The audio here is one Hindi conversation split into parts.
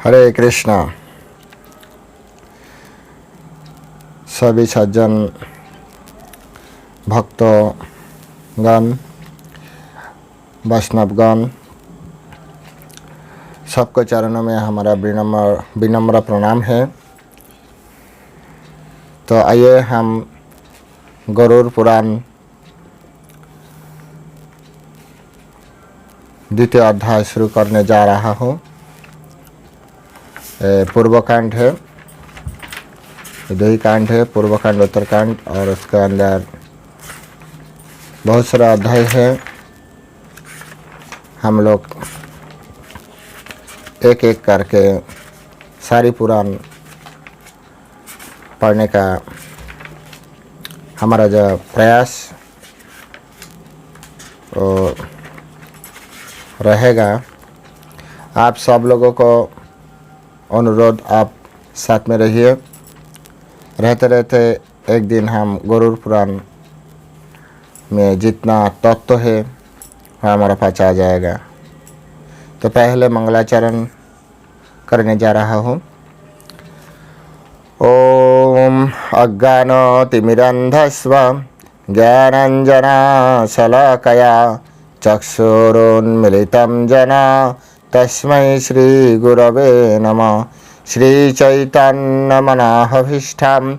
हरे कृष्णा। सभी सज्जन भक्तगण, वैष्णवगण, सबको चरणों में हमारा विनम्र प्रणाम है। तो आइए हम गरुड़ पुराण द्वितीय अध्याय शुरू करने जा रहा हूँ। पूर्वकांड है, दो ही कांड है, पूर्वकांड उत्तरकांड, और उसके अंदर बहुत सारा अध्याय है। हम लोग एक एक करके सारी पुराण पढ़ने का हमारा जो प्रयास रहेगा। आप सब लोगों को अनुरोध, आप साथ में रहिए। रहते रहते एक दिन हम गरुड़ पुराण में जितना तत्व है वह हमारा पास आ जाएगा। तो पहले मंगलाचरण करने जा रहा हूँ। ओम अज्ञानतिमिरन्धस्व ज्ञानाञ्जनशलाकया चक्षुरुन्मीलितं येन तस्मै श्रीगुरवे नमः। श्रीचैतन्यमनोभीष्टं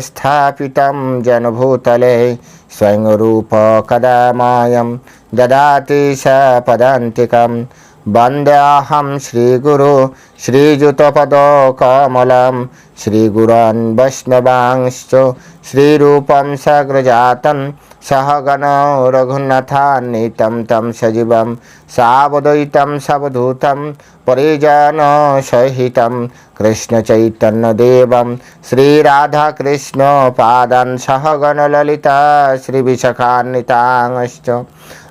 स्थापितं येन भूतले स्वयं रूप कदा मायं ददाति सपदान्तिकं। वन्देऽहं श्रीगुरु श्रीयुतपदकमलं श्रीगुरून् वैष्णवांश्च श्रीरूपं सग्रजातं सहगणो रघुनाथान्वितं तं सजीवं सावधूतं सवधूतं परिजनसहितं कृष्णचैतन्यदेवं श्रीराधाकृष्णपादान् सहगणललिता श्रीविशाखान्वितांश्च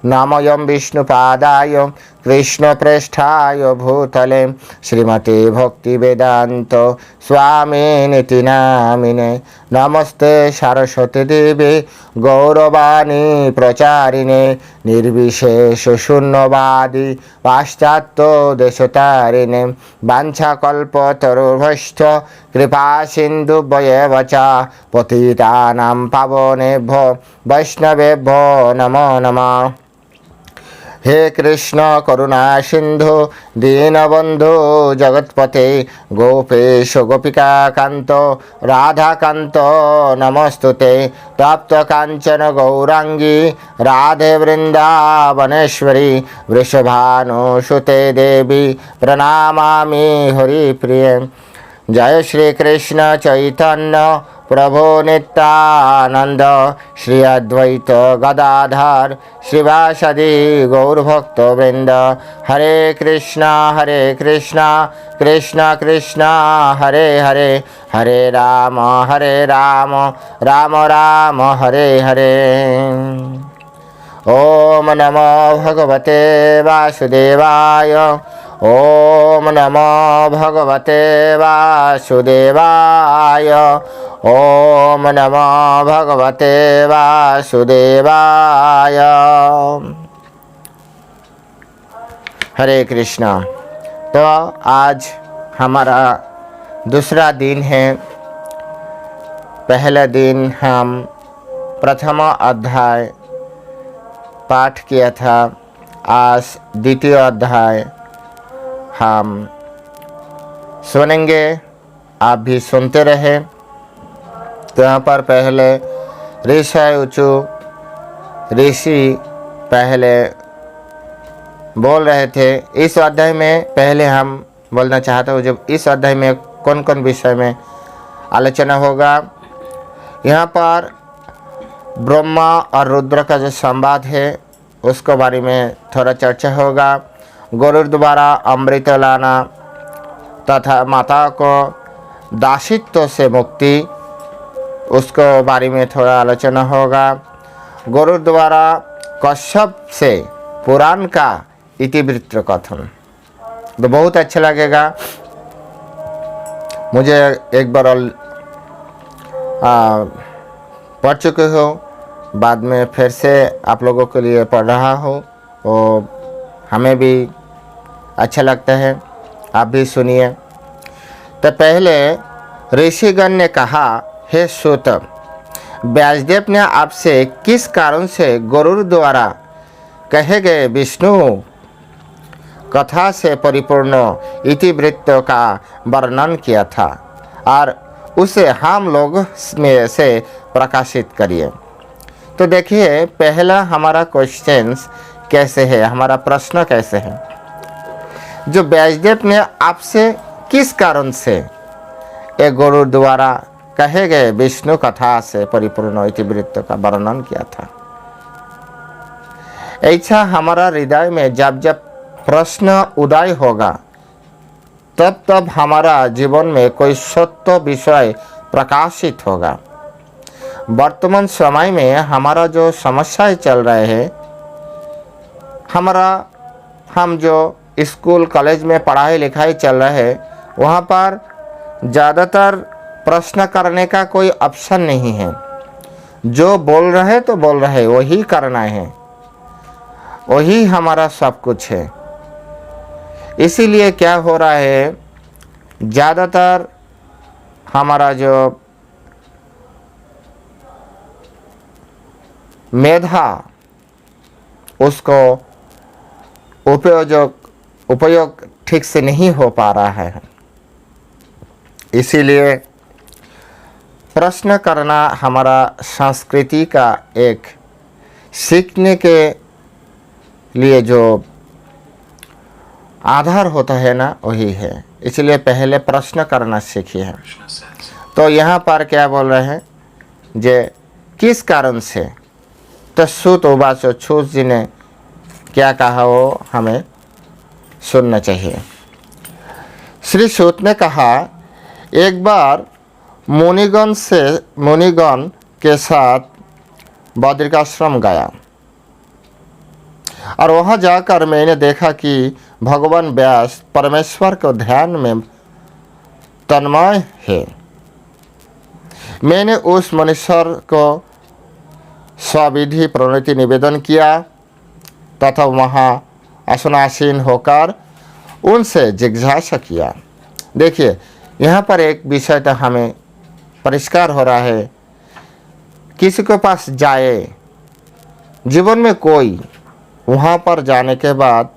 नमोऽयं विष्णुपादाय कृष्णप्रेष्ठाय भूतले श्रीमते भक्तिवेदान्त स्वामिनिति नामिने। नमस्ते सरस्वती देवे गौरवाणी प्रचारिणे निर्विशेष शून्यवादी पाश्चात्य देशतारिणे। वाञ्छाकल्पतरुभ्यश्च कृपा सिन्धुभ्येव च पतितानां पावनेभ्यो वैष्णवेभ्यो नमो नमः। हे कृष्ण करुणा सिंधु दीनबंधु जगत्पते गोपेश गोपिका कांत राधा कांत नमस्तुते। तप्त कांचन गौरांगी राधे वृंदावनेश्वरी वृषभानुसुते देवी प्रणमामि हरिप्रिये। जय श्री कृष्ण चैतन्य प्रभो नित्यानंद श्री अद्वैत गदाधर श्रीवासदि गौरभक्तवृंद। हरे कृष्णा कृष्णा कृष्णा हरे हरे, हरे राम राम राम हरे हरे। ओम नमो भगवते वासुदेवाय। ओम नमो भगवते वासुदेवाय। ओम नमो भगवते वासुदेवाय। हरे कृष्णा। तो आज हमारा दूसरा दिन है। पहले दिन हम प्रथम अध्याय पाठ किया था। आज द्वितीय अध्याय हम सुनेंगे, आप भी सुनते रहे। तो यहाँ पर पहले ऋषि पहले बोल रहे थे। इस अध्याय में पहले हम बोलना चाहता हूँ, जब इस अध्याय में कौन कौन विषय में आलोचना होगा। यहाँ पर ब्रह्मा और रुद्र का जो संवाद है उसके बारे में थोड़ा चर्चा होगा। गरुड़ द्वारा अमृत लाना तथा माता को दासित्व से मुक्ति, उसको बारे में थोड़ा आलोचना होगा। गरुड़ द्वारा कश्यप से पुराण का इतिवृत्त कथन, तो बहुत अच्छा लगेगा। मुझे एक बार पढ़ चुके हो, बाद में फिर से आप लोगों के लिए पढ़ रहा हूँ और हमें भी अच्छा लगता है। आप भी सुनिए। तो पहले ऋषिगण ने कहा, हे सूत, व्यासदेव ने आपसे किस कारण से गुरु द्वारा कहे गए विष्णु कथा से परिपूर्ण इतिवृत्त का वर्णन किया था और उसे हम लोग में से प्रकाशित करिए। तो देखिए, पहला हमारा क्वेश्चन कैसे है, हमारा प्रश्न कैसे है, जो व्यासदेव ने आपसे किस कारण से एक गुरु द्वारा कहे गए विष्णु कथा से परिपूर्ण इतिवृत्त का वर्णन किया था। ऐसा हमारा हृदय में जब जब प्रश्न उदय होगा, तब तब हमारा जीवन में कोई सत्य विषय प्रकाशित होगा। वर्तमान समय में हमारा जो समस्याएं चल रहे हैं, हम जो स्कूल कॉलेज में पढ़ाई लिखाई चल रहे हैं, वहाँ पर ज़्यादातर प्रश्न करने का कोई ऑप्शन नहीं है। जो बोल रहे तो बोल रहे, वही करना है, वही हमारा सब कुछ है। इसीलिए क्या हो रहा है, ज़्यादातर हमारा जो मेधा उसको उपयोग ठीक से नहीं हो पा रहा है। इसीलिए प्रश्न करना हमारा संस्कृति का एक सीखने के लिए जो आधार होता है ना, वही है। इसलिए पहले प्रश्न करना सीखिए। तो यहाँ पर क्या बोल रहे हैं, जे किस कारण से, तो सूत उवाच, सूत जी ने क्या कहा वो हमें सुनना चाहिए। श्री सूत ने कहा, एक बार मुनिगण के साथ बद्रिकाश्रम गया और वहाँ जाकर मैंने देखा कि भगवान व्यास परमेश्वर को ध्यान में तन्मय है। मैंने उस मनुष्य को स्वविधि प्रणति निवेदन किया तथा वहाँ आसनासीन होकर उनसे जिज्ञासा किया। देखिए, यहाँ पर एक विषय तो हमें परिष्कार हो रहा है। किसी के पास जाए, जीवन में कोई, वहाँ पर जाने के बाद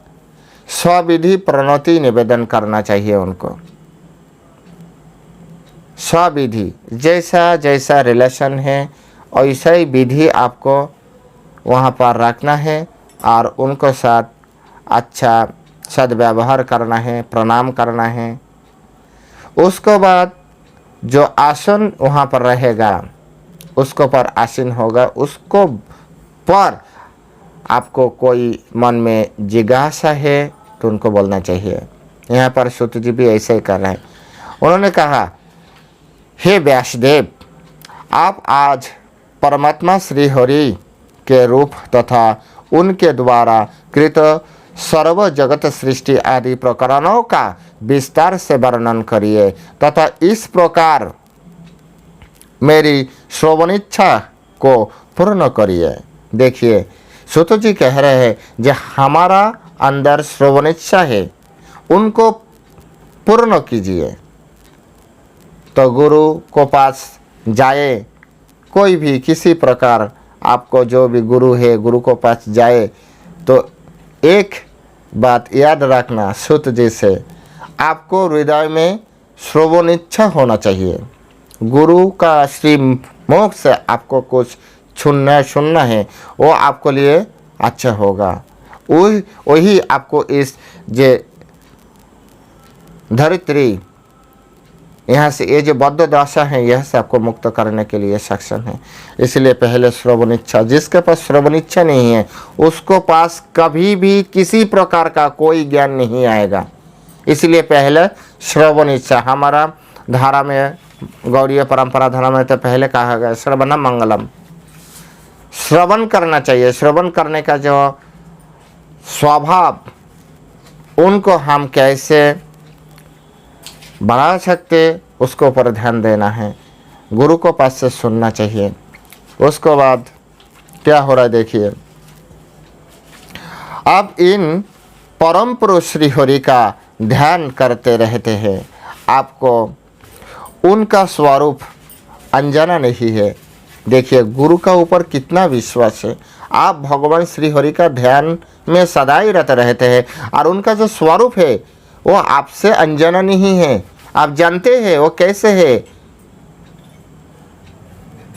स्वविधि प्रणति निवेदन करना चाहिए उनको। स्वविधि, जैसा जैसा रिलेशन है वैसा ही विधि आपको वहाँ पर रखना है और उनको साथ अच्छा सद्व्यवहार करना है, प्रणाम करना है। उसके बाद जो आसन वहाँ पर रहेगा, उसको पर आसीन होगा, उसको पर आपको कोई मन में जिज्ञासा है तो उनको बोलना चाहिए। यहाँ पर सूत जी भी ऐसे ही कर रहे हैं। उन्होंने कहा, हे व्यासदेव, आप आज परमात्मा श्री हरि के रूप तथा उनके द्वारा कृत सर्व जगत सृष्टि आदि प्रकरणों का विस्तार से वर्णन करिए तथा इस प्रकार मेरी श्रवणिच्छा को पूर्ण करिए। देखिए, सूत जी कह रहे हैं, जो हमारा अंदर श्रवणिच्छा है उनको पूर्ण कीजिए। तो गुरु को पास जाए, कोई भी किसी प्रकार आपको जो भी गुरु है, गुरु को पास जाए तो एक बात याद रखना, सूत जी से आपको हृदय में श्रवणिच्छा होना चाहिए। गुरु का श्रीमुख से आपको कुछ सुनना है, वो आपको लिए अच्छा होगा। वही आपको इस जे धरित्री यहाँ से ये जो बद्ध दशा है, यह से आपको मुक्त करने के लिए सक्षम है। इसलिए पहले श्रवणिच्छा, जिसके पास श्रवणिच्छा नहीं है उसको पास कभी भी किसी प्रकार का कोई ज्ञान नहीं आएगा। इसलिए पहले श्रवणिच्छा, हमारा धारा में, गौड़ीय परंपरा धारा में तो पहले कहा गया श्रवणम मंगलम, श्रवण करना चाहिए। श्रवण करने का जो स्वभाव, उनको हम कैसे बढ़ा सकते, उसको ऊपर ध्यान देना है। गुरु को पास से सुनना चाहिए। उसके बाद क्या हो रहा है देखिए, आप इन परम पुरुष श्री हरि का ध्यान करते रहते हैं, आपको उनका स्वरूप अनजाना नहीं है। देखिए गुरु का ऊपर कितना विश्वास है। आप भगवान श्री हरि का ध्यान में सदा ही रहते हैं और उनका जो स्वरूप है वो आपसे अनजाना नहीं है। आप जानते हैं वो कैसे है।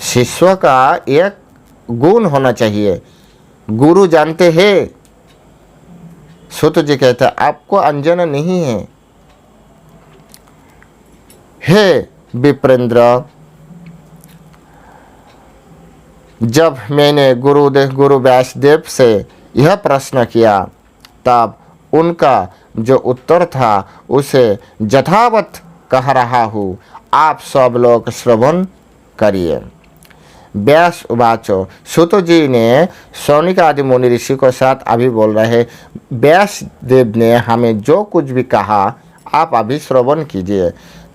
शिष्य का एक गुण होना चाहिए, गुरु जानते हैं। सूत जी कहते हैं आपको अनजाना नहीं है। हे विप्रेंद्र, जब मैंने गुरु व्यासदेव से यह प्रश्न किया तब उनका जो उत्तर था उसे यथावत कह रहा हूँ, आप सब लोग श्रवण करिए। व्यास उवाचो, सूत जी ने सौनिक आदि मुनि ऋषि को साथ अभी बोल रहे, व्यास देव ने हमें जो कुछ भी कहा आप अभी श्रवण कीजिए।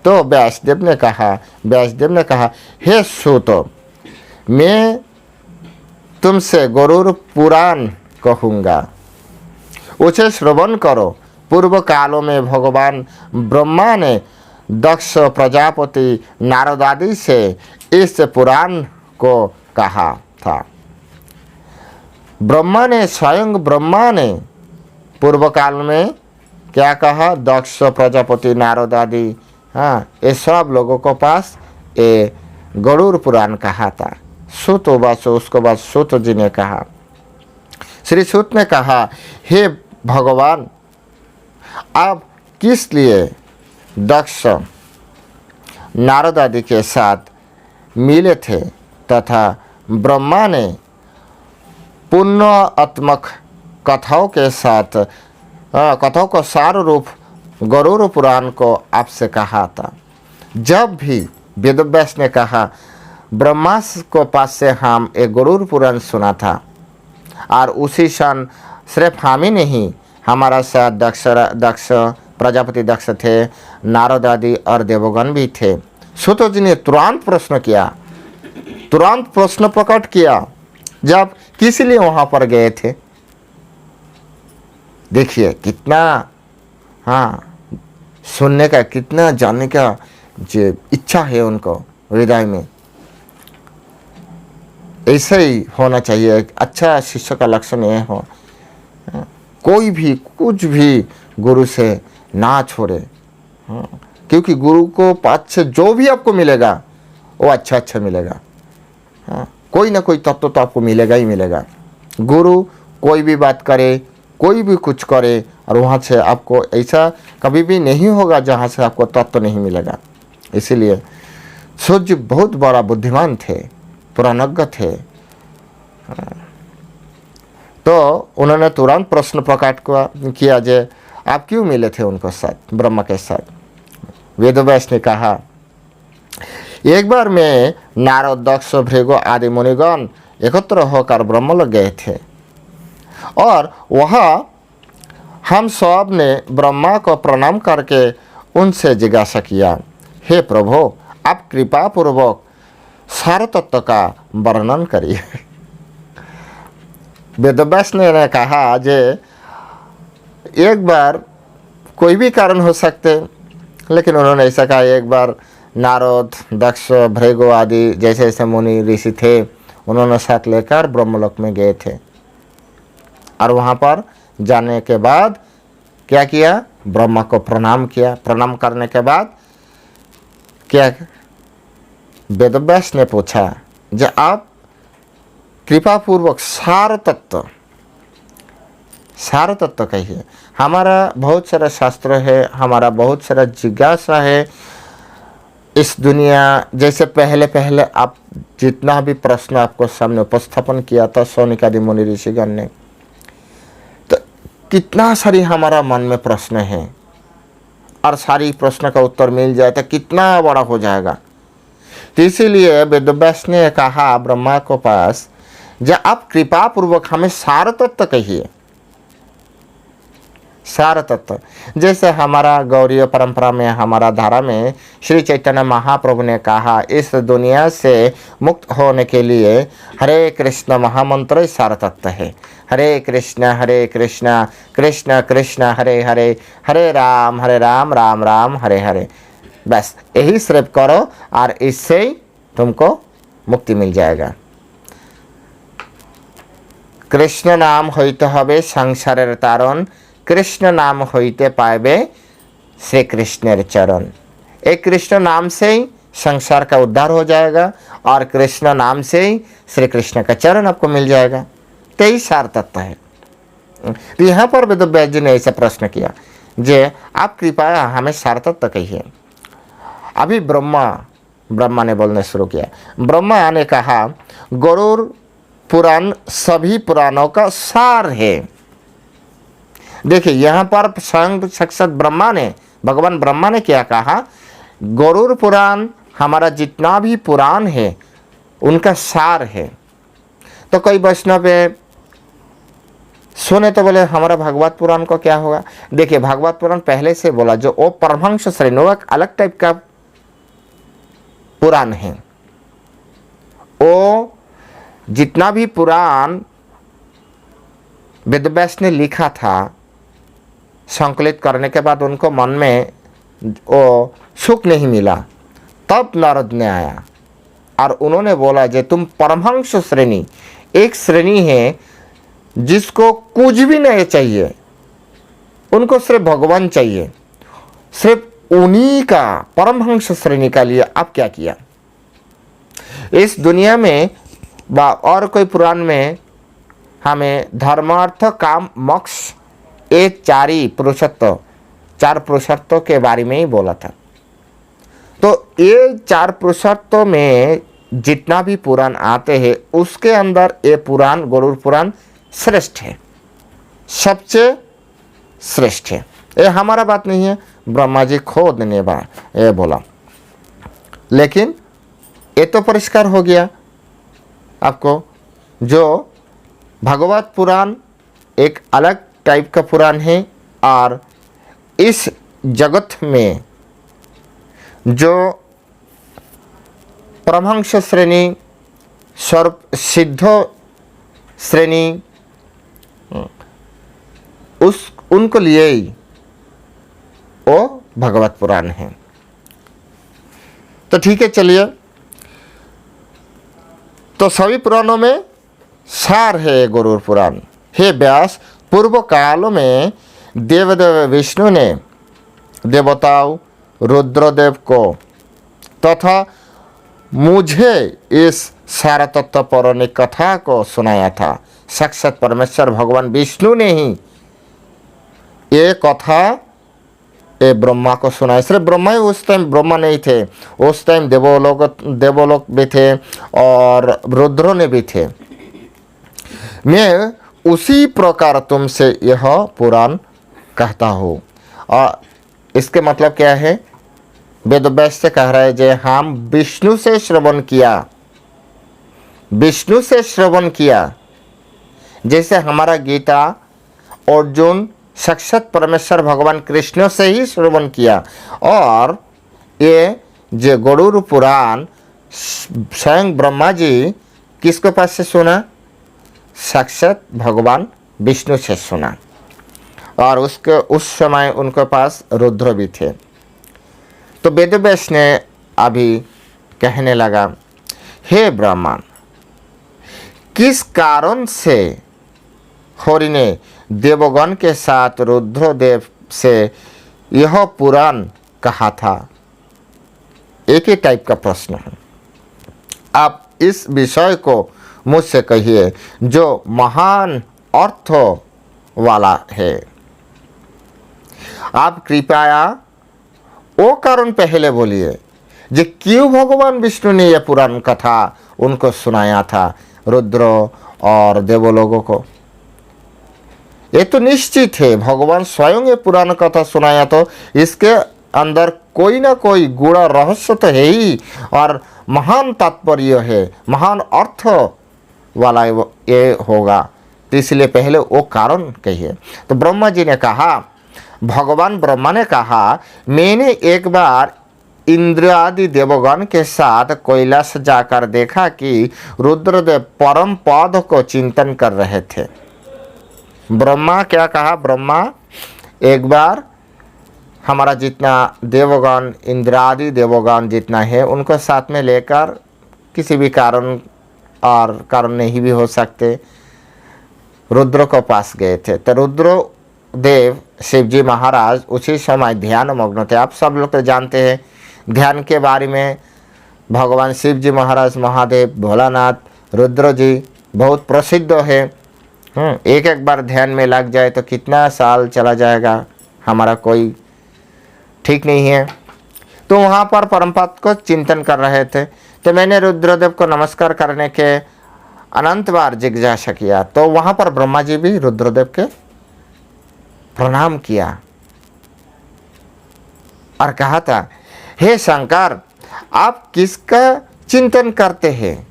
तो व्यासदेव ने कहा, हे सूत, मैं तुमसे गरुड़ पुराण कहूँगा, उसे श्रवण करो। पूर्व कालों में भगवान ब्रह्मा ने दक्ष प्रजापति नारद आदि से इस पुराण को कहा था। स्वयं ब्रह्मा ने पूर्व काल में क्या कहा? दक्ष प्रजापति नारद आदि, ये सब लोगों को पास ये गरुड़ पुराण कहा था। सूत वाचो, उसको बाद सूत जी ने कहा, श्री सूत ने कहा, हे भगवान, आप किस लिए दक्ष नारद आदि के साथ मिले थे तथा ब्रह्मा ने पुण्यात्मक कथाओं के साथ कथाओं को सार रूप गरुड़ पुराण को आपसे कहा था। जब भी वेदव्यास ने कहा ब्रह्मा को पास से हम एक गरुड़ पुराण सुना था और उसी क्षण सिर्फ हम ही नहीं, हमारा साथ दक्ष प्रजापति दक्ष थे, नारद आदि और देवगण भी थे। सूत जी ने तुरंत प्रश्न प्रकट किया, जब किस लिए वहाँ पर गए थे। देखिए कितना सुनने का, कितना जानने का जो इच्छा है उनको हृदय में। ऐसा ही होना चाहिए। अच्छा शिष्य का लक्षण यह हो, कोई भी कुछ भी गुरु से ना छोड़े, क्योंकि गुरु को पास से जो भी आपको मिलेगा वो अच्छा मिलेगा। कोई ना कोई तत्व तो आपको मिलेगा ही मिलेगा। गुरु कोई भी बात करे, कोई भी कुछ करे, और वहाँ से आपको ऐसा कभी भी नहीं होगा जहाँ से आपको तत्व नहीं मिलेगा। इसीलिए सूर्य बहुत बड़ा बुद्धिमान थे, पुराणज्ञ थे। तो उन्होंने तुरंत प्रश्न प्रकट किया जे आप क्यों मिले थे उनको साथ, ब्रह्मा के साथ। वेदव्यास ने कहा, एक बार मैं नारद दक्ष भृगु आदि मुनिगण एकत्र होकर ब्रह्मलोक गए थे और वहाँ हम सब ने ब्रह्मा को प्रणाम करके उनसे जिज्ञासा किया, हे प्रभु, आप कृपा पूर्वक सार तत्व का वर्णन करिए। वेदव्यास ने कहा जे एक बार कोई भी कारण हो सकते, लेकिन उन्होंने ऐसा कहा, एक बार नारद दक्ष भृगु आदि जैसे जैसे मुनि ऋषि थे उन्होंने साथ लेकर ब्रह्मलोक में गए थे और वहाँ पर जाने के बाद क्या किया, ब्रह्मा को प्रणाम किया। प्रणाम करने के बाद क्या, वेदव्यास ने पूछा, जो आप कृपा पूर्वक सार तत्व कहिए। हमारा बहुत सारा शास्त्र है, हमारा बहुत सारा जिज्ञासा है इस दुनिया। जैसे पहले आप जितना भी प्रश्न आपको सामने उपस्थापन किया था सौनिक आदि मुनि ऋषिगण ने, तो कितना सारी हमारा मन में प्रश्न है और सारी प्रश्न का उत्तर मिल जाए तो कितना बड़ा हो जाएगा। तो इसीलिए वेदव्यास ने कहा ब्रह्मा को पास, जब आप कृपा पूर्वक हमें सार तत्व कहिए। सार तत्व जैसे हमारा गौरीय परंपरा में, हमारा धारा में श्री चैतन्य महाप्रभु ने कहा, इस दुनिया से मुक्त होने के लिए हरे कृष्ण महामंत्र सार तत्व है। हरे कृष्ण कृष्ण कृष्ण हरे हरे, हरे राम राम राम हरे हरे। बस यही सिर्फ करो और इससे ही तुमको मुक्ति मिल जाएगा। कृष्ण नाम হইতে হবে সংসারের তারণ, कृष्ण नाम হইতে पाएबे श्री कृष्णेर चरण। एक कृष्ण नाम से ही संसार का उद्धार हो जाएगा और कृष्ण नाम से ही श्री कृष्ण का चरण आपको मिल जाएगा। तो यही सार तत्व है। तो यहाँ पर वेदव्यास जी ने ऐसा प्रश्न किया, जे आप कृपया हमें सार तत्व कहिए। अभी ब्रह्मा ने बोलना शुरू किया। ब्रह्मा ने कहा गरुड़ पुराण सभी पुराणों का सार है। देखिए यहाँ पर स्वयं साक्षात ब्रह्मा ने, भगवान ब्रह्मा ने क्या कहा, गरुड़ पुराण हमारा जितना भी पुराण है उनका सार है। तो कई वैष्णव सुने तो बोले हमारा भागवत पुराण को क्या होगा। देखिए भागवत पुराण पहले से बोला जो वो परमहंस श्रेणी, वो एक अलग टाइप का पुराण है। वो जितना भी पुराण वेदव्यास ने लिखा था, संकलित करने के बाद उनको मन में वो सुख नहीं मिला, तब नारद ने आया और उन्होंने बोला जे तुम परमहंस श्रेणी, एक श्रेणी है जिसको कुछ भी नहीं चाहिए, उनको सिर्फ भगवान चाहिए, सिर्फ उन्हीं का परमहंस श्रेणी का लिए आप क्या किया। इस दुनिया में और कोई पुराण में हमें धर्म अर्थ काम मोक्ष ये चार पुरुषत्व के बारे में ही बोला था। तो ये चार पुरुषत्व में जितना भी पुराण आते हैं उसके अंदर ये पुराण गरुड़ पुराण श्रेष्ठ है, सबसे श्रेष्ठ है। ये हमारा बात नहीं है, ब्रह्मा जी खुद ने ये बोला। लेकिन ये तो परिष्कार हो गया आपको, जो भागवत पुराण एक अलग टाइप का पुराण है और इस जगत में जो परमहंस श्रेणी, सर्व सिद्ध श्रेणी, उनको लिए ही वो भागवत पुराण है। तो ठीक है, चलिए। तो सभी पुराणों में सार है गरुड़ पुराण। हे व्यास, पूर्व कालों में देवदेव विष्णु ने देवताओं रुद्रदेव को तथा मुझे इस सारा तत्व पौराणिक कथा को सुनाया था। साक्षात परमेश्वर भगवान विष्णु ने ही ये कथा ये ब्रह्मा को सुनाया। सिर्फ ब्रह्मा ही, उस टाइम ब्रह्मा नहीं थे, उस टाइम देवलोक भी थे और रुद्र ने भी थे। मैं उसी प्रकार तुमसे यह पुराण कहता हूँ। और इसके मतलब क्या है, वेदव्यास से कह रहा है जे हम विष्णु से श्रवण किया, जैसे हमारा गीता अर्जुन साक्षात परमेश्वर भगवान कृष्ण से ही श्रवण किया। और ये जो गरुड़ पुराण स्वयं ब्रह्मा जी किसके पास से सुना, साक्षात भगवान विष्णु से सुना। और उस समय उनके पास रुद्र भी थे। तो वेदव्यास ने अभी कहने लगा, हे ब्राह्मण, किस कारण से हरि ने देवगण के साथ रुद्रदेव से यह पुराण कहा था। एक ही टाइप का प्रश्न है। आप इस विषय को मुझसे कहिए जो महान अर्थ वाला है। आप कृपया वो कारण पहले बोलिए जो क्यों भगवान विष्णु ने यह पुराण कथा उनको सुनाया था, रुद्र और देवलोगों को। ये तो निश्चित है भगवान स्वयं ये पुराण कथा सुनाया, तो इसके अंदर कोई ना कोई गूढ़ रहस्य तो है ही और महान तात्पर्य है, महान अर्थ वाला ये होगा। तो इसलिए पहले वो कारण कहिए। तो ब्रह्मा जी ने कहा, भगवान ब्रह्मा ने कहा, मैंने एक बार इंद्र आदि देवगण के साथ कैलाश जाकर देखा कि रुद्रदेव परम पद को चिंतन कर रहे थे। ब्रह्मा क्या कहा, ब्रह्मा एक बार हमारा जितना देवगण, इंद्रादि देवगण जितना है, उनको साथ में लेकर किसी भी कारण और कारण नहीं भी हो सकते, रुद्र को पास गए थे। तो रुद्र देव शिवजी महाराज उसी समय ध्यान मग्न थे। आप सब लोग तो जानते हैं ध्यान के बारे में, भगवान शिव जी महाराज, महादेव, भोलानाथ, रुद्र जी बहुत प्रसिद्ध है। एक एक बार ध्यान में लग जाए तो कितना साल चला जाएगा, हमारा कोई ठीक नहीं है। तो वहाँ पर परमपद को चिंतन कर रहे थे। तो मैंने रुद्रदेव को नमस्कार करने के अनंत बार जिज्ञासा किया, तो वहाँ पर ब्रह्मा जी भी रुद्रदेव के प्रणाम किया और कहा था, हे शंकर, आप किसका चिंतन करते हैं?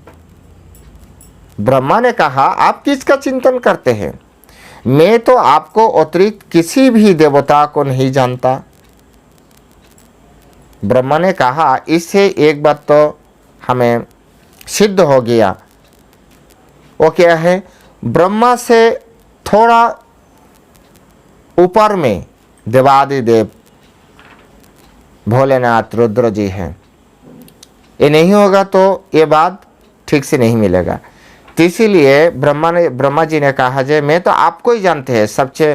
ब्रह्मा ने कहा, आप किसका चिंतन करते हैं? मैं तो आपको अतिरिक्त किसी भी देवता को नहीं जानता। ब्रह्मा ने कहा, इससे एक बात तो हमें सिद्ध हो गया। वो क्या है? ब्रह्मा से थोड़ा ऊपर में देवादिदेव भोलेनाथ रुद्र जी हैं। ये नहीं होगा तो ये बात ठीक से नहीं मिलेगा। तो इसीलिए ब्रह्मा जी ने कहा, जे मैं तो आपको ही जानते हैं, सबसे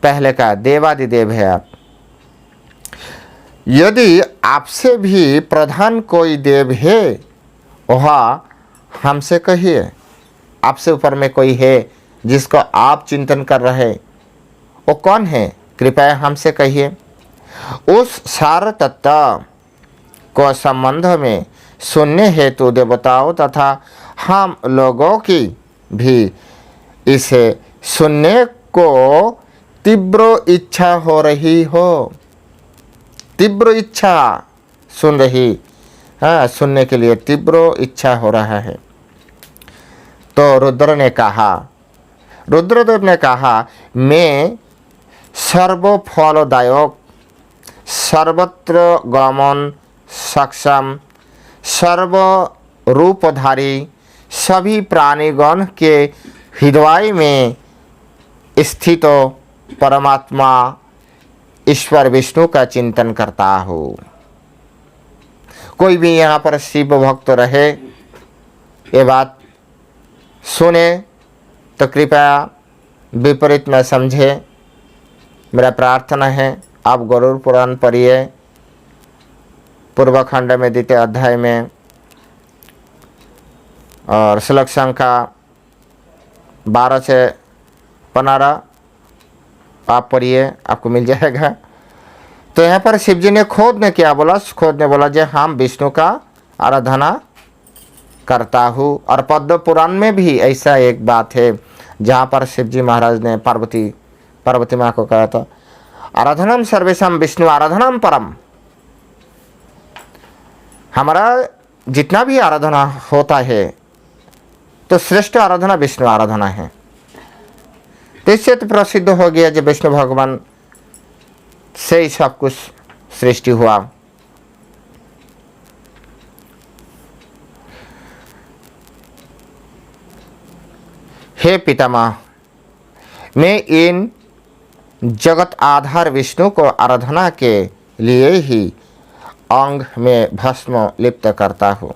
पहले का देवादिदेव है आप। यदि आपसे भी प्रधान कोई देव है, वह हमसे कहिए। आपसे ऊपर में कोई है जिसको आप चिंतन कर रहे, वो कौन है? कृपया हमसे कहिए। उस सार तत्व को संबंध में सुनने हेतु देवताओं तथा हम लोगों की भी इसे सुनने को तीव्र इच्छा हो रही हो। तीव्र इच्छा सुन रही, हाँ, सुनने के लिए तीव्र इच्छा हो रहा है। तो रुद्रदेव ने कहा, मैं सर्वफलदायक, सर्वत्र गमन सक्षम, सर्व रूपधारी, सभी प्राणीगण के हृदय में स्थित परमात्मा ईश्वर विष्णु का चिंतन करता हूँ। कोई भी यहाँ पर शिव भक्त रहे, ये बात सुने तो कृपया विपरीत न समझे। मेरा प्रार्थना है, आप गरुड़ पुराण पढ़िए, पूर्व खंड में द्वितीय अध्याय में, और श्लोक संख्या 12 से 15 आप पढ़िए, आपको मिल जाएगा। तो यहाँ पर शिव जी ने खुद ने क्या बोला? खुद ने बोला, जे हम विष्णु का आराधना करता हूँ। और पद्म पुराण में भी ऐसा एक बात है जहाँ पर शिव जी महाराज ने पार्वती माँ को कहा था, आराधनम सर्वेशम विष्णु आराधनम परम। हमारा जितना भी आराधना होता है तो श्रेष्ठ आराधना विष्णु आराधना है। तो इससे तो प्रसिद्ध हो गया जो विष्णु भगवान से ही सब कुछ सृष्टि हुआ। हे पितामह, मैं इन जगत आधार विष्णु को आराधना के लिए ही अंग में भस्म लिप्त करता हूँ,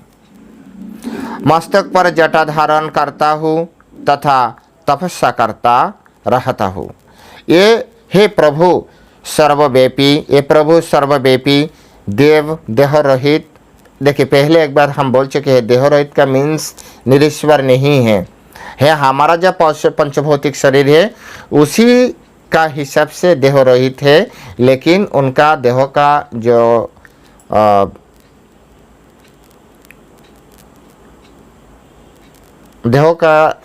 मस्तक पर जटा धारण करता हूँ तथा तपस्या करता रहता हूँ। ये हे प्रभु सर्वव्यापी देव देह रहित। देखिए, पहले एक बार हम बोल चुके हैं, देह रहित का मीन्स निरीश्वर नहीं है। हमारा जो पंचभौतिक शरीर है उसी का हिसाब से देह रहित है, लेकिन उनका देह का जो देह का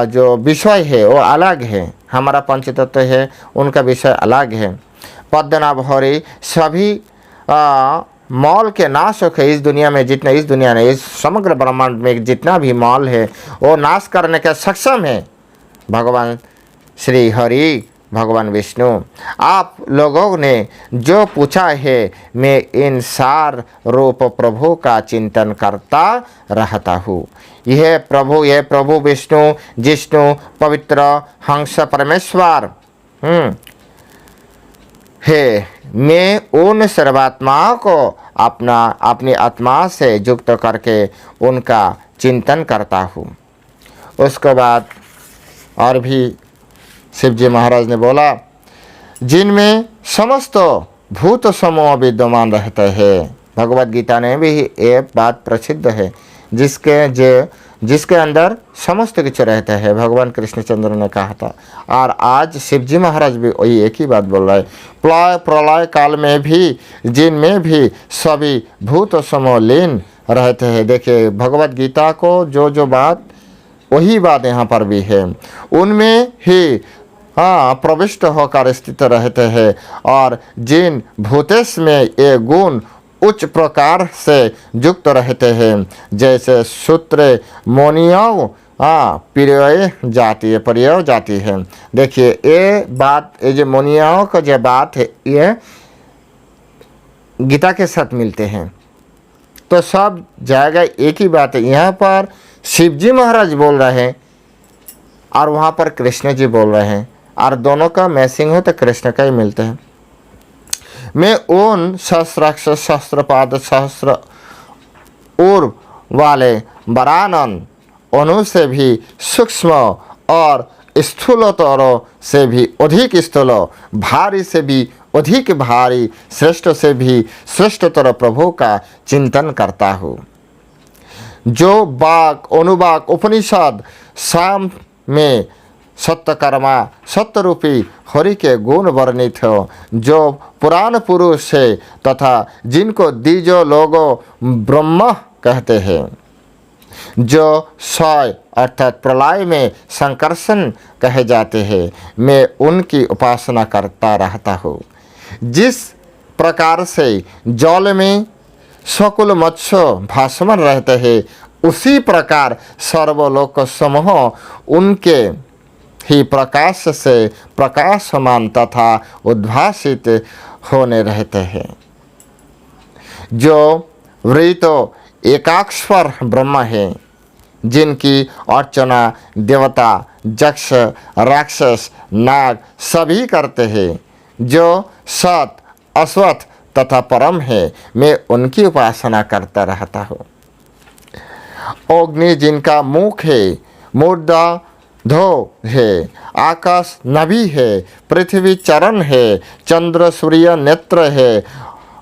जो विषय है वो अलग है। हमारा पंचतत्व है, उनका विषय अलग है। पद्मनाभ हरि सभी मौल के नाश है। इस दुनिया में जितना, इस दुनिया में, इस समग्र ब्रह्मांड में जितना भी मौल है वो नाश करने का सक्षम है भगवान श्री हरि, भगवान विष्णु। आप लोगों ने जो पूछा है, मैं इन सार रूप प्रभु का चिंतन करता रहता हूँ। यह प्रभु विष्णु, जिष्णु, पवित्र हंस परमेश्वर है, मैं उन सर्वात्माओं को अपनी आत्मा से युक्त करके उनका चिंतन करता हूँ। उसके बाद और भी शिवजी महाराज ने बोला, जिनमें समस्त भूत समूह विद्यमान रहते हैं। भगवत गीता में भी ये बात प्रसिद्ध है, जिसके अंदर समस्त कुछ रहते हैं, भगवान कृष्णचंद्र ने कहा था। और आज शिवजी महाराज भी वही एक ही बात बोल रहे हैं, प्रलय काल में भी जिनमें भी सभी भूत समूह लीन रहते हैं। देखिए भगवत गीता को जो बात वही बात यहाँ पर भी है, उनमें ही प्रविष्ट होकर स्थित रहते हैं। और जिन भूतेश में ये गुण उच्च प्रकार से युक्त रहते हैं, जैसे सूत्र मोनियों प्रिय जाती है। देखिए ये बात, ये जो मोनियों का जो बात है, ये गीता के साथ मिलते हैं, तो सब जगह एक ही बात है। यहाँ पर शिवजी महाराज बोल रहे हैं और वहाँ पर कृष्ण जी बोल रहे हैं, और दोनों का मैचिंग हो तो कृष्ण का ही मिलते हैं। मैं उन सहस्राक्ष सहस्त्रपाद सहस्त्र उर वाले वरानन अणु से भी सूक्ष्म और स्थूलतरों से भी अधिक स्थूल, भारी से भी अधिक भारी, श्रेष्ठ से भी श्रेष्ठतर प्रभु का चिंतन करता हूँ। जो वाक अनुवाक उपनिषद शाम में सत्यकर्मा सत्यरूपी हरि के गुण वर्णित हो, जो पुराण पुरुष है तथा जिनको दीजो लोगों ब्रह्म कहते हैं, जो क्षय अर्थात प्रलय में संकर्षण कहे जाते हैं, मैं उनकी उपासना करता रहता हूँ। जिस प्रकार से जल में सकुल मत्स्य भासमान रहते हैं, उसी प्रकार सर्वलोक समूह उनके ही प्रकाश से प्रकाशमान तथा उद्भासित होने रहते हैं। जो वृतो एकाक्षर ब्रह्म है, जिनकी अर्चना देवता यक्ष राक्षस नाग सभी करते हैं, जो सत अश्वत्थ तथा परम है, मैं उनकी उपासना करता रहता हूँ। अग्नि जिनका मुख है, मुर्दा धो है, आकाश नभि है, पृथ्वी चरण है, चंद्र सूर्य नेत्र है,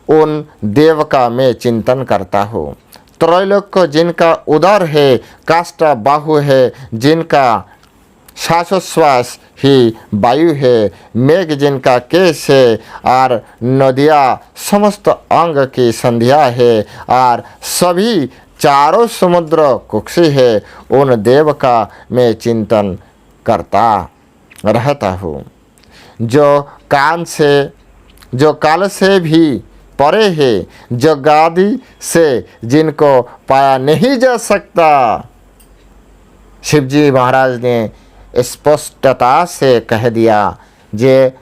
उन देव का मैं चिंतन करता हूँ। त्रैलोक्य जिनका उदर है, काष्ठ बाहु है, जिनका श्वासोश्वास ही वायु है, मेघ जिनका केश है, और नदियाँ समस्त अंग की संध्या है, और सभी चारों समुद्र कुक्षी है, उन देव का मैं चिंतन करता रहता हूँ। जो काल से भी परे है, जो गादी से जिनको पाया नहीं जा सकता। शिवजी महाराज ने स्पष्टता से कह दिया, जे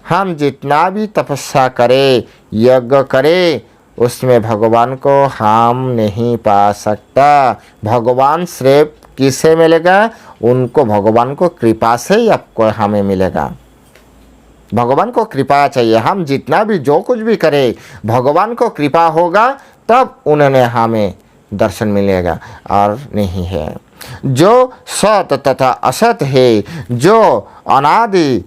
हम जितना भी तपस्या करें, यज्ञ करें, उसमें भगवान को हम नहीं पा सकता। भगवान सिर्फ किसे मिलेगा? उनको भगवान को कृपा से ही आपको हमें मिलेगा। भगवान को कृपा चाहिए। हम जितना भी जो कुछ भी करें, भगवान को कृपा होगा तब उन्होंने हमें दर्शन मिलेगा, और नहीं है। जो सत तथा असत है, जो अनादि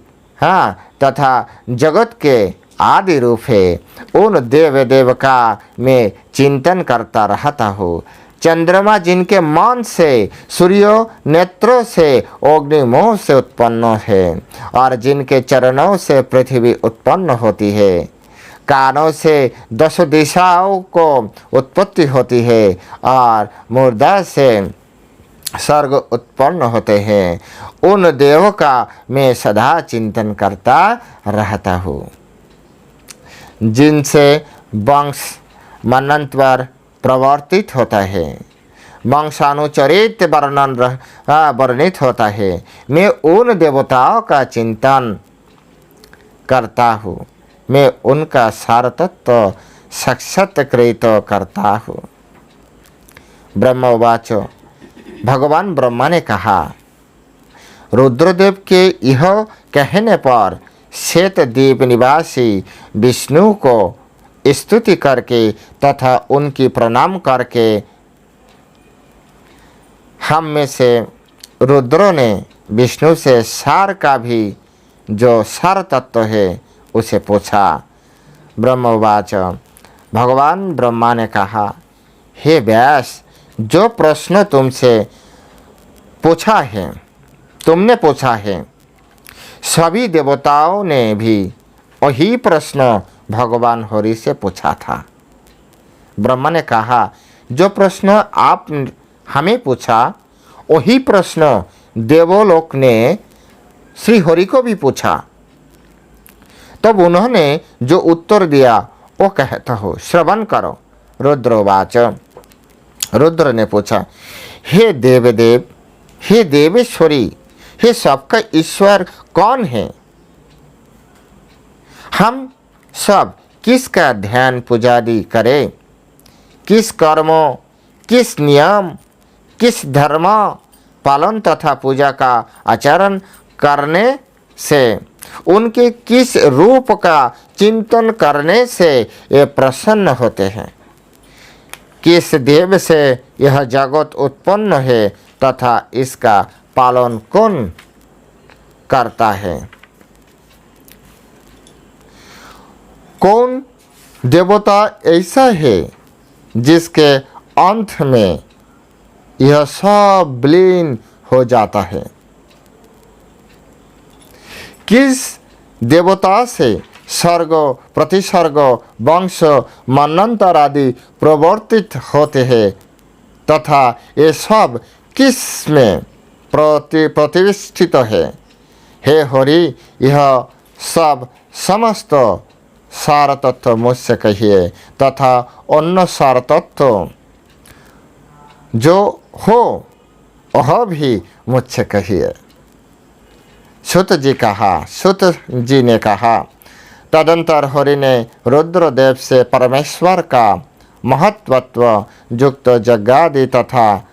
तथा जगत के आदि रूप है, उन देव का मैं चिंतन करता रहता हूँ। चंद्रमा जिनके मन से, सूर्य नेत्रों से, अग्नि मोह से उत्पन्न है, और जिनके चरणों से पृथ्वी उत्पन्न होती है, कानों से 10 दिशाओं को उत्पत्ति होती है, और मुर्दा से स्वर्ग उत्पन्न होते हैं, उन देवों का मैं सदा चिंतन करता रहता हूँ। जिनसे वंश मनंतर प्रवर्तित होता है, वंशानुचरित वर्णित होता है, मैं उन देवताओं का चिंतन करता हूँ, मैं उनका सारतत्व साक्षात्कृत करता हूँ। ब्रह्मवाच, भगवान ब्रह्मा ने कहा, रुद्रदेव के यह कहने पर श्वेतद्वीप निवासी विष्णु को स्तुति करके तथा उनकी प्रणाम करके हम में से रुद्रों ने विष्णु से सार का भी जो सार तत्व है उसे पूछा। ब्रह्मवाच, भगवान ब्रह्मा ने कहा, हे व्यास, जो प्रश्न तुमने पूछा है सभी देवताओं ने भी वही प्रश्न भगवान हरि से पूछा था। ब्रह्मा ने कहा, जो प्रश्न आप हमें पूछा वही प्रश्न देवलोक ने श्री हरि को भी पूछा। तब उन्होंने जो उत्तर दिया वो कहता हो, श्रवण करो। रुद्रवाच, रुद्र ने पूछा, हे देवदेव, हे देवेश्वरी, हे सबका ईश्वर कौन है? हम सब किसका ध्यान पुजारी करें? किस कर्मों, किस नियम, किस धर्म पालन तथा पूजा का आचरण करने से, उनके किस रूप का चिंतन करने से ये प्रसन्न होते हैं? किस देव से यह जगत उत्पन्न है तथा इसका पालन कौन करता है? कौन देवता ऐसा है जिसके अंत में यह सब विलीन हो जाता है? किस देवता से सर्ग प्रतिसर्ग वंश मनंतर आदि प्रवर्तित होते हैं तथा ये सब किस में प्रतिष्ठित है? हे हरि, यह सब समस्त सार तत्व मुझसे कहिए तथा अन्य सार तत्व जो हो वह भी मुझसे कहिए। सुत जी ने कहा, तदंतर हरि ने रुद्रदेव से परमेश्वर का महत्वत्व युक्त जगादि तथा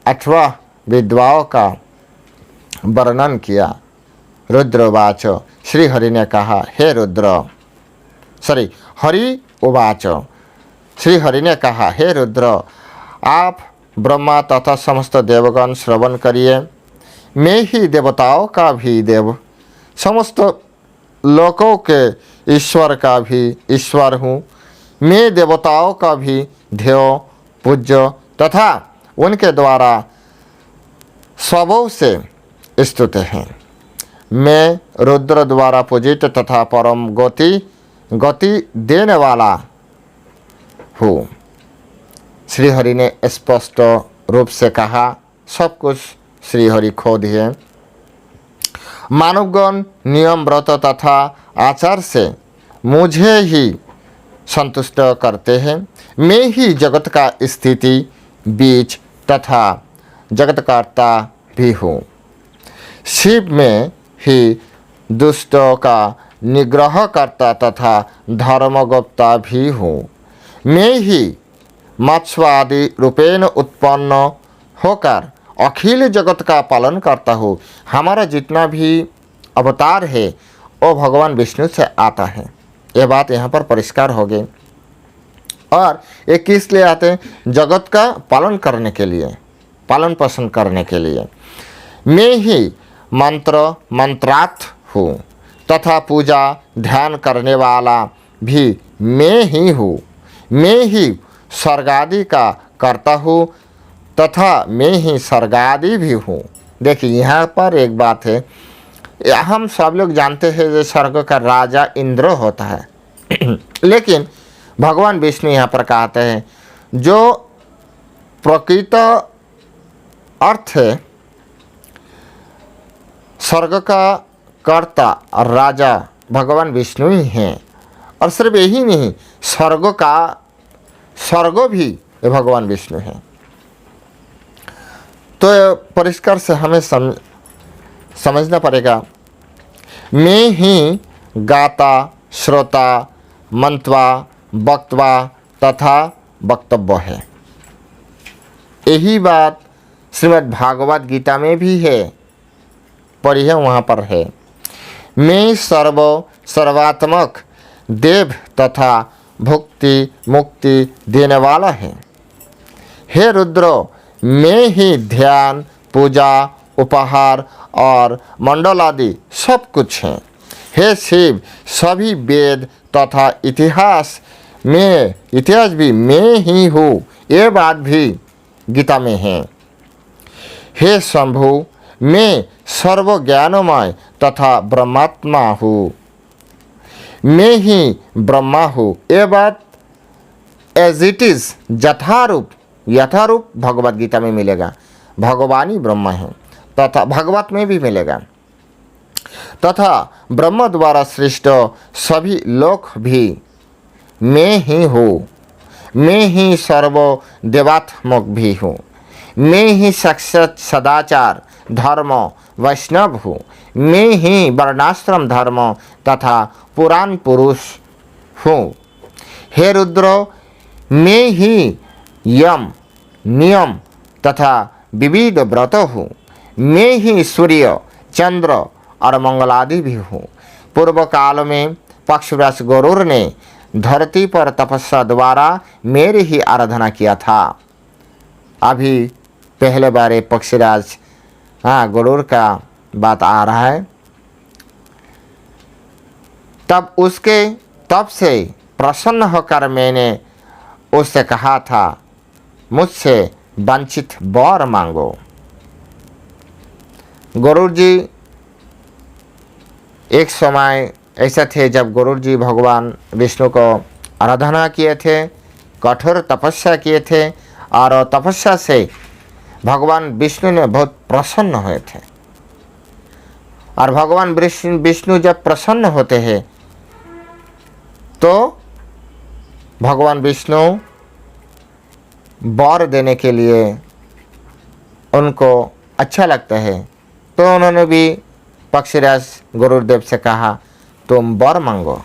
अथवा विद्वाओं का वर्णन किया। रुद्रवाच, श्री हरि ने कहा, हरि उवाच, श्री हरि ने कहा, हे रुद्र, आप ब्रह्मा तथा समस्त देवगण श्रवण करिए। मैं ही देवताओं का भी देव, समस्त लोकों के ईश्वर का भी ईश्वर हूँ। मैं देवताओं का भी ध्येय पूज्य तथा उनके द्वारा स्वभाव से स्तुत हैं। मैं रुद्र द्वारा पूजित तथा परम गति देने वाला हूँ। श्री हरि ने स्पष्ट रूप से कहा, सब कुछ श्री हरि खुद है। मानवगण नियम व्रत तथा आचार से मुझे ही संतुष्ट करते हैं। मैं ही जगत का स्थिति बीज तथा जगतकर्ता भी हूँ। शिव में ही दुष्टों का निग्रह करता तथा धर्मगुप्ता भी हूँ। मैं ही मत्स्य आदि रूपेण उत्पन्न होकर अखिल जगत का पालन करता हूँ। हमारा जितना भी अवतार है वो भगवान विष्णु से आता है। ये बात यहाँ पर परिष्कार हो गई। और ये किस लिए आते हैं? जगत का पालन करने के लिए, पालन पोषण करने के लिए। मैं ही मंत्रार्थ हूँ तथा पूजा ध्यान करने वाला भी मैं ही हूँ। मैं ही स्वर्गादि का करता हूँ तथा मैं ही स्वर्गादि भी हूँ। देखिए यहाँ पर एक बात है, हम सब लोग जानते हैं जो स्वर्ग का राजा इंद्र होता है लेकिन भगवान विष्णु यहाँ पर कहते हैं जो प्रकृत अर्थ है स्वर्ग का कर्ता और राजा भगवान विष्णु ही हैं। और सिर्फ यही नहीं, स्वर्ग भी भगवान विष्णु हैं। तो परिष्कार से हमें समझना पड़ेगा, मैं ही गाता श्रोता मंत्वा वक्तवा तथा वक्तव्य है। यही बात श्रीमद् भागवत गीता में भी है, पढ़ी है, वहाँ पर है। मैं सर्वात्मक देव तथा भुक्ति मुक्ति देने वाला है। हे रुद्र, मैं ही ध्यान, पूजा, उपहार और मंडल आदि सब कुछ है। हे शिव, सभी वेद तथा इतिहास भी मैं ही हूँ, ये बात भी गीता में है। हे शंभु, मैं सर्वज्ञानमय तथा ब्रह्मात्मा हूँ, मैं ही ब्रह्मा हूँ, ये बात एज इट इज यथारूप भगवत गीता में मिलेगा। भगवान ही ब्रह्म है तथा भगवत में भी मिलेगा। तथा ब्रह्म द्वारा सृष्ट सभी लोक भी मैं ही हूँ, मैं ही सर्व देवात्मक भी हूँ, मैं ही साक्षात सदाचार धर्म वैष्णव हूँ, मैं ही वर्णाश्रम धर्म तथा पुराण पुरुष हूँ। हे रुद्र, मैं ही यम नियम तथा विविध व्रत हूँ, मैं ही सूर्य चंद्र और मंगलादि भी हूँ। पूर्व काल में पक्षव्यास गरुड़ ने धरती पर तपस्या द्वारा मेरी ही आराधना किया था। अभी पहले बार पक्षीराज गरुड़ का बात आ रहा है। तब से प्रसन्न होकर मैंने उससे कहा था, मुझसे वांछित वर मांगो। गरुड़ जी एक समय ऐसा थे जब गरुड़ जी भगवान विष्णु को आराधना किए थे, कठोर तपस्या किए थे और तपस्या से भगवान विष्णु ने बहुत प्रसन्न हुए थे। और भगवान विष्णु जब प्रसन्न होते हैं तो भगवान विष्णु वर देने के लिए उनको अच्छा लगता है, तो उन्होंने भी पक्षीराज गुरुदेव से कहा, तुम वर मांगो,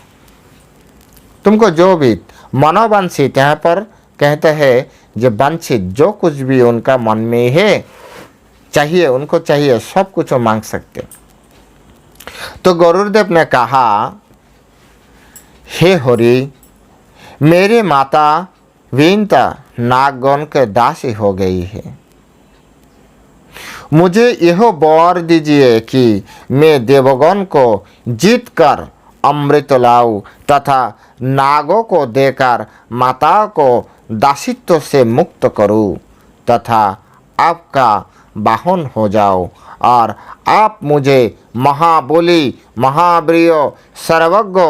तुमको जो भी मनोवांछित, यहाँ पर कहते हैं जो वांछित जो कुछ भी उनका मन में है चाहिए, उनको चाहिए सब कुछ वो मांग सकते। तो गुरुदेव ने कहा, हे हरि, मेरे माता वीनता नागगण के दासी हो गई है, मुझे यह वर दीजिए कि मैं देवगण को जीत कर अमृत लाऊं तथा नागों को देकर माता को दासित्व से मुक्त करूं तथा आपका वाहन हो जाओ और आप मुझे महाबली, महावीर, सर्वज्ञ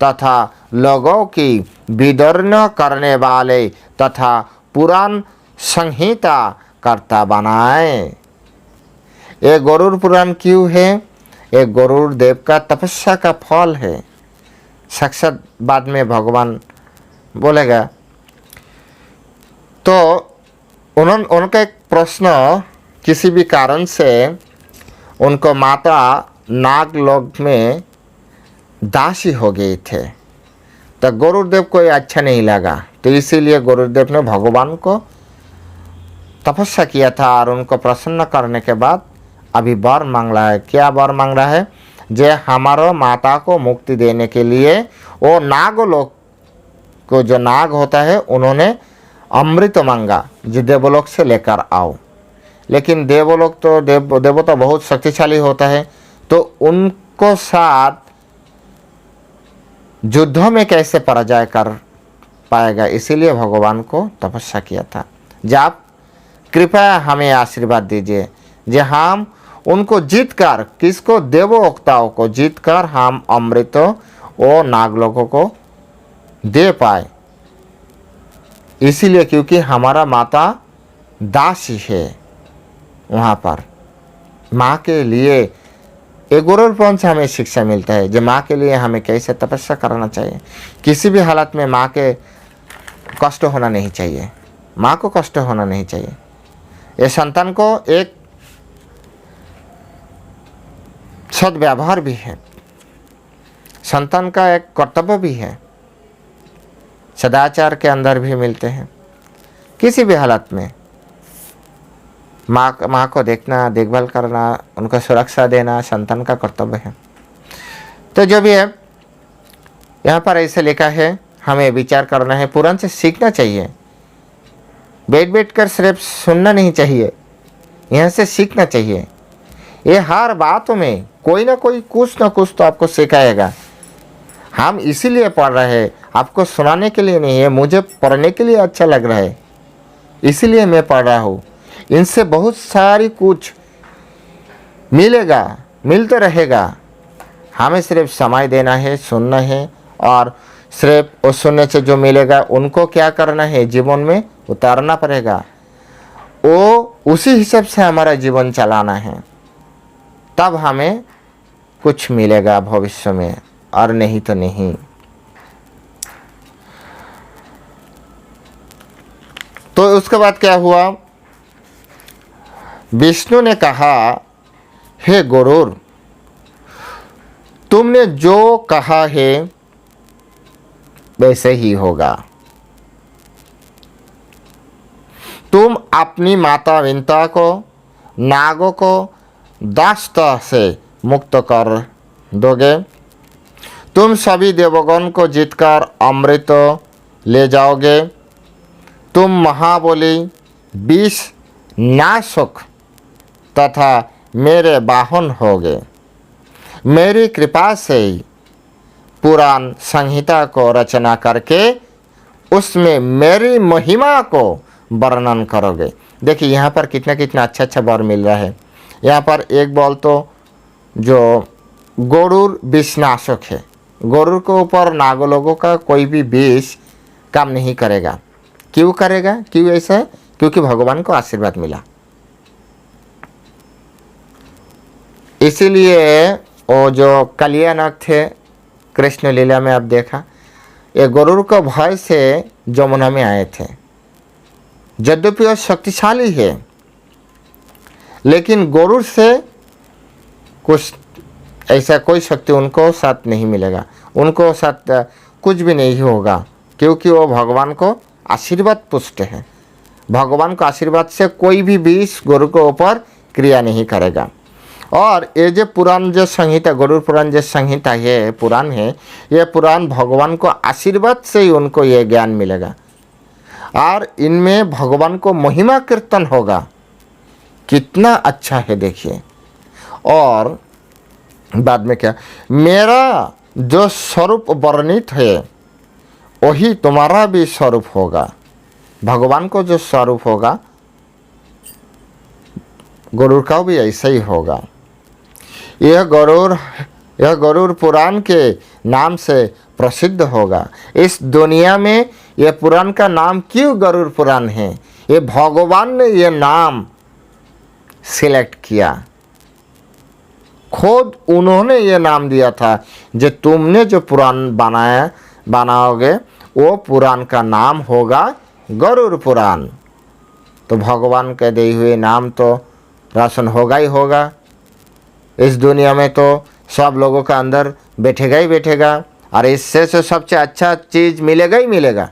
तथा लोगों की विदर्ण करने वाले तथा पुराण संहिता कर्ता बनाए। ये गरुड़ पुराण क्यों है? ये गरुड़ देव का तपस्या का फल है। साक्षात बाद में भगवान बोलेगा। तो उनका एक प्रश्न, किसी भी कारण से उनको माता नागलोक में दासी हो गए थे, तो गुरुदेव को ये अच्छा नहीं लगा, तो इसीलिए गुरुदेव ने भगवान को तपस्या किया था और उनको प्रसन्न करने के बाद अभी वर मांग रहा है। क्या वर मांग रहा है? जे हमारो माता को मुक्ति देने के लिए वो नागलोक को, जो नाग होता है, उन्होंने अमृत मांगा जो देवलोक से लेकर आओ। लेकिन देवलोक तो देवता बहुत शक्तिशाली होता है, तो उनको साथ युद्धों में कैसे पराजय कर पाएगा, इसीलिए भगवान को तपस्या किया था। जब कृपया हमें आशीर्वाद दीजिए जे हम उनको जीत कर, किसको? देवोक्ताओं को जीत कर हम अमृत वो नागलोकों को दे पाए। इसीलिए क्योंकि हमारा माता दासी है, वहाँ पर माँ के लिए एक गुरुपुराण से हमें शिक्षा मिलता है जो माँ के लिए हमें कैसे तपस्या करना चाहिए। किसी भी हालत में माँ के कष्ट होना नहीं चाहिए, माँ को कष्ट होना नहीं चाहिए। ये संतान को एक सद्व्यवहार भी है, संतान का एक कर्तव्य भी है, सदाचार के अंदर भी मिलते हैं। किसी भी हालत में माँ को देखना, देखभाल करना, उनको सुरक्षा देना संतान का कर्तव्य है। तो जब ये यहाँ पर ऐसे लिखा है, हमें विचार करना है, पुराण से सीखना चाहिए, बैठ बैठ कर सिर्फ सुनना नहीं चाहिए, यहाँ से सीखना चाहिए। ये हर बातों में कोई ना कोई कुछ ना कुछ तो आपको सिखाएगा। हम इसीलिए पढ़ रहे हैं, आपको सुनाने के लिए नहीं है, मुझे पढ़ने के लिए अच्छा लग रहा है, इसीलिए मैं पढ़ रहा हूँ। इनसे बहुत सारी कुछ मिलेगा, मिलते रहेगा। हमें सिर्फ समय देना है, सुनना है, और सिर्फ उस सुनने से जो मिलेगा उनको क्या करना है, जीवन में उतारना पड़ेगा। वो उसी हिसाब से हमारा जीवन चलाना है, तब हमें कुछ मिलेगा भविष्य में, और नहीं तो नहीं। तो उसके बाद क्या हुआ, विष्णु ने कहा, हे गरुड़, तुमने जो कहा है वैसे ही होगा। तुम अपनी माता विंता को, नागों को दास्ता से मुक्त कर दोगे। तुम सभी देवगण को जीतकर अमृत ले जाओगे। तुम महाबली, विष नाशक तथा मेरे वाहन होगे। मेरी कृपा से ही पुराण संहिता को रचना करके उसमें मेरी महिमा को वर्णन करोगे। देखिए यहाँ पर कितना कितना अच्छा अच्छा वर मिल रहा है। यहाँ पर एक बोल तो जो गरुड़ विषनाशक है, गरुड़ के ऊपर नागो लोगों का कोई भी विष काम नहीं करेगा। क्यों करेगा, क्यों ऐसा है? क्योंकि भगवान को आशीर्वाद मिला। इसीलिए वो जो कल्याणक थे कृष्ण लीला में, आप देखा, ये गरुड़ को भय से जमुना में आए थे। यद्यपि वो शक्तिशाली है, लेकिन गरुड़ से कुछ ऐसा कोई शक्ति उनको साथ नहीं मिलेगा, उनको साथ कुछ भी नहीं होगा, क्योंकि वो भगवान को आशीर्वाद पुष्ट है। भगवान को आशीर्वाद से कोई भी विष गरुड़ के ऊपर क्रिया नहीं करेगा। और ये जो पुराण जो संहिता, गरुड़ पुराण जो संहिता है, पुराण है, ये पुराण भगवान को आशीर्वाद से ही उनको ये ज्ञान मिलेगा, और इनमें भगवान को महिमा कीर्तन होगा। कितना अच्छा है देखिए। और बाद में क्या, मेरा जो स्वरूप वर्णित है वही तुम्हारा भी स्वरूप होगा। भगवान को जो स्वरूप होगा गरुड़ का भी ऐसा ही होगा। यह गरुड़ पुराण के नाम से प्रसिद्ध होगा। इस दुनिया में यह पुराण का नाम क्यों गरुड़ पुराण है? ये भगवान ने यह नाम सिलेक्ट किया, खुद उन्होंने ये नाम दिया था, जो तुमने जो पुराण बनाओगे वो पुराण का नाम होगा गरुड़ पुराण। तो भगवान के दिए हुए नाम तो रोशन होगा ही होगा। इस दुनिया में तो सब लोगों का अंदर बैठेगा ही बैठेगा, और इससे से सबसे अच्छा चीज़ मिलेगा ही मिलेगा।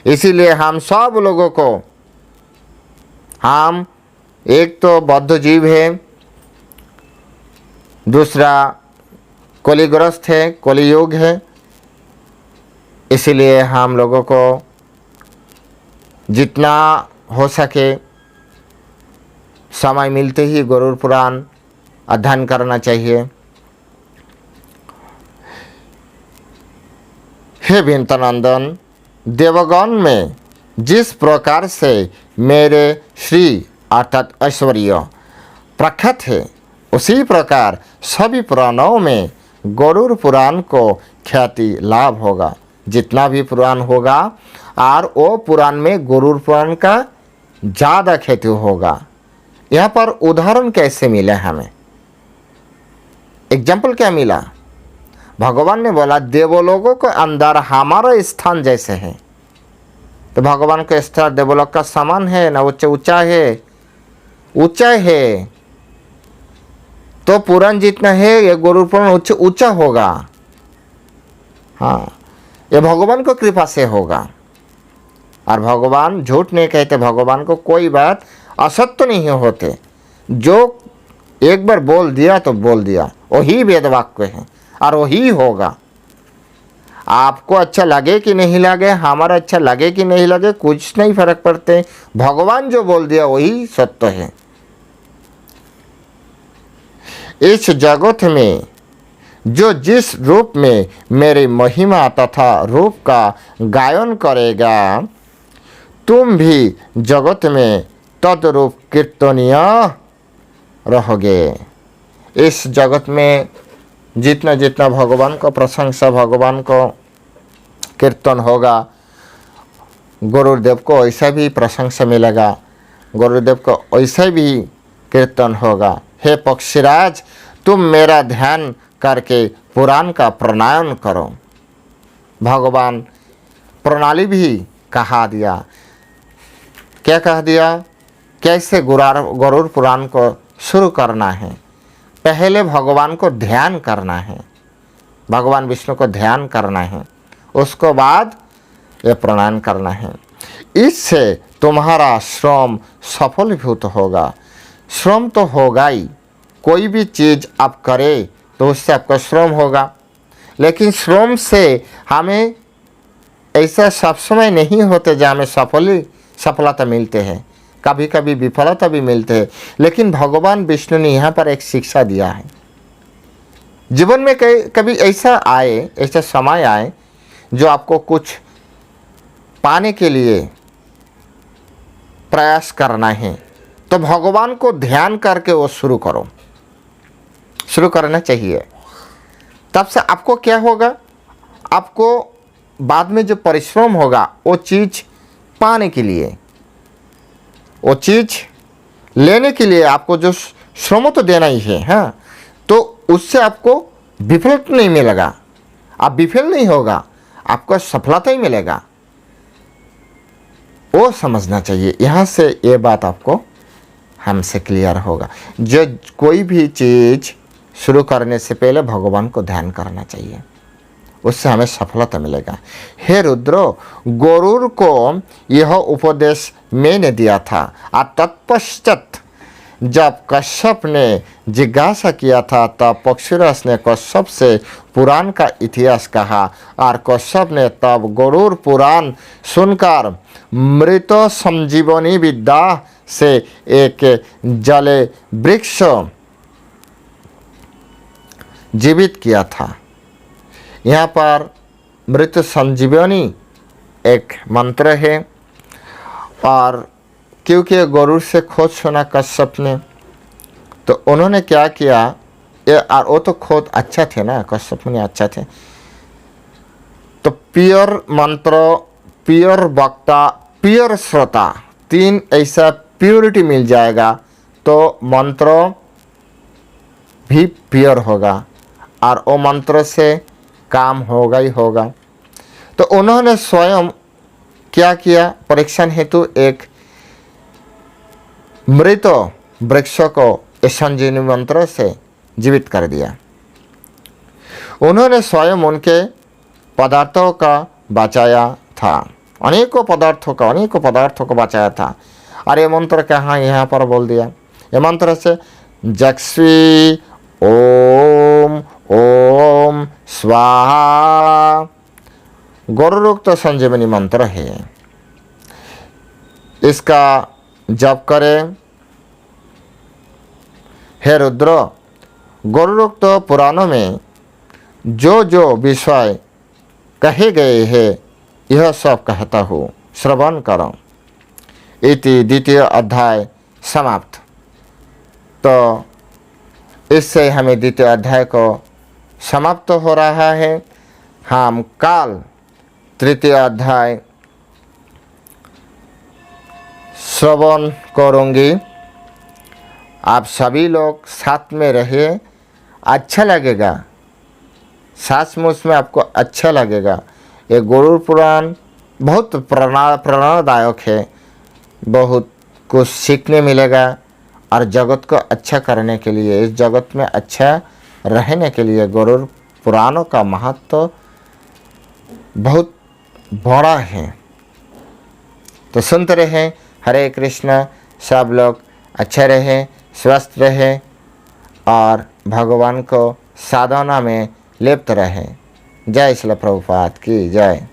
इसीलिए हम सब लोगों को, हम एक तो बौद्ध जीव है, दूसरा कलिग्रस्त है, कलियुग है। इसीलिए हम लोगों को जितना हो सके समय मिलते ही गरुड़ पुराण अध्ययन करना चाहिए। हे विंतनंदन, देवगण में जिस प्रकार से मेरे श्री अर्थात ऐश्वर्य प्रख्यात है, उसी प्रकार सभी पुराणों में गरुड़ पुराण को ख्याति लाभ होगा। जितना भी पुराण होगा, और वो पुराण में गरुड़ पुराण का ज़्यादा ख्याति होगा। यहाँ पर उदाहरण कैसे मिला हमें, एग्जाम्पल क्या मिला? भगवान ने बोला देवलोगों के अंदर हमारा स्थान जैसे है। तो भगवान का स्थान देवलोक का समान है ना? ऊंचा है, ऊंचा है। तो पुराण जितना है ये गरुड़ पुराण ऊंचा होगा। हाँ, ये भगवान को कृपा से होगा। और भगवान झूठ नहीं कहते, भगवान को कोई बात असत्य नहीं होते। जो एक बार बोल दिया तो बोल दिया, वही वेद वाक्य है। और वही होगा। आपको अच्छा लगे कि नहीं लगे, हमारा अच्छा लगे कि नहीं लगे, कुछ नहीं फर्क पड़ते। भगवान जो बोल दिया वही सत्य है। इस जगत में जो जिस रूप में मेरी महिमा तथा रूप का गायन करेगा, तुम भी जगत में तद्रूप कीर्तनीय रहोगे। इस जगत में जितना जितना भगवान को प्रशंसा, भगवान को कीर्तन होगा, गुरुदेव को ऐसा भी प्रशंसा मिलेगा, गुरुदेव को ऐसा भी कीर्तन होगा। हे पक्षीराज, तुम मेरा ध्यान करके पुराण का प्रणयन करो। भगवान प्रणाली भी कहा दिया। क्या कह दिया? कैसे गरुड़ पुराण को शुरू करना है। पहले भगवान को ध्यान करना है, भगवान विष्णु को ध्यान करना है, उसको बाद ये प्रणाम करना है। इससे तुम्हारा श्रम सफलीभूत होगा। श्रम तो होगा ही, कोई भी चीज़ आप करें तो उससे आपका श्रम होगा, लेकिन श्रम से हमें ऐसा सब समय नहीं होते जो हमें सफलता मिलते हैं, कभी कभी विफलता भी मिलते हैं। लेकिन भगवान विष्णु ने यहाँ पर एक शिक्षा दिया है। जीवन में कभी ऐसा आए, ऐसा समय आए जो आपको कुछ पाने के लिए प्रयास करना है, तो भगवान को ध्यान करके वो शुरू करना चाहिए। तब से आपको क्या होगा, आपको बाद में जो परिश्रम होगा वो चीज़ पाने के लिए, वो चीज़ लेने के लिए आपको जो श्रम तो देना ही है, हाँ, तो उससे आपको विफल नहीं मिलेगा, आप विफल नहीं होगा, आपको सफलता ही मिलेगा। वो समझना चाहिए। यहाँ से ये बात आपको हमसे क्लियर होगा। जो कोई भी चीज़ शुरू करने से पहले भगवान को ध्यान करना चाहिए, उससे हमें सफलता मिलेगा। हे रुद्रो, गरुड़ को यह उपदेश मैंने दिया था, और तत्पश्चात जब कश्यप ने जिज्ञासा किया था तब पक्षीराज ने कश्यप से पुराण का इतिहास कहा, और कश्यप ने तब गरुड़ पुराण सुनकर मृत संजीवनी विद्या से एक जले वृक्ष जीवित किया था। यहाँ पर मृत संजीवनी एक मंत्र है, और क्योंकि गरुड़ से खोज सुना कश्यप ने, तो उन्होंने क्या किया, और वो तो खुद अच्छा थे ना, कश्यप मुनि अच्छा थे, तो प्योर मंत्र, प्योर वक्ता, प्योर श्रोता, तीन ऐसा प्योरिटी मिल जाएगा तो मंत्र भी प्योर होगा, और वो मंत्र से काम होगा ही होगा। तो उन्होंने स्वयं क्या किया, परीक्षण हेतु एक मृत वृक्ष को संजीवनी मंत्र से जीवित कर दिया। उन्होंने स्वयं उनके पदार्थों का बचाया था, अनेकों पदार्थों को बचाया था। और ये मंत्र कहाँ यहाँ पर बोल दिया, ये मंत्र से जक्ष्वी ओम ओम स्वाहा गरुड़ोक्त संजीवनी मंत्र है। इसका जप करें। हे रुद्र, गरुड़ोक्त पुराणों में जो जो विषय कहे गए हैं यह सब कहता हूँ, श्रवण करो। इति द्वितीय अध्याय समाप्त। तो इससे हमें द्वितीय अध्याय को समाप्त हो रहा है। हम काल तृतीय अध्याय श्रवण करूँगी। आप सभी लोग साथ में रहिए, अच्छा लगेगा, सचमुच में आपको अच्छा लगेगा। ये गरुड़ पुराण बहुत प्रेरणादायक है, बहुत कुछ सीखने मिलेगा, और जगत को अच्छा करने के लिए, इस जगत में अच्छा रहने के लिए गरुड़ पुराणों का महत्व बहुत बड़ा है। तो सुनते रहें। हरे कृष्ण। सब लोग अच्छे रहें, स्वस्थ रहें, और भगवान को साधना में लिप्त रहें। जय श्रील प्रभुपाद की जय।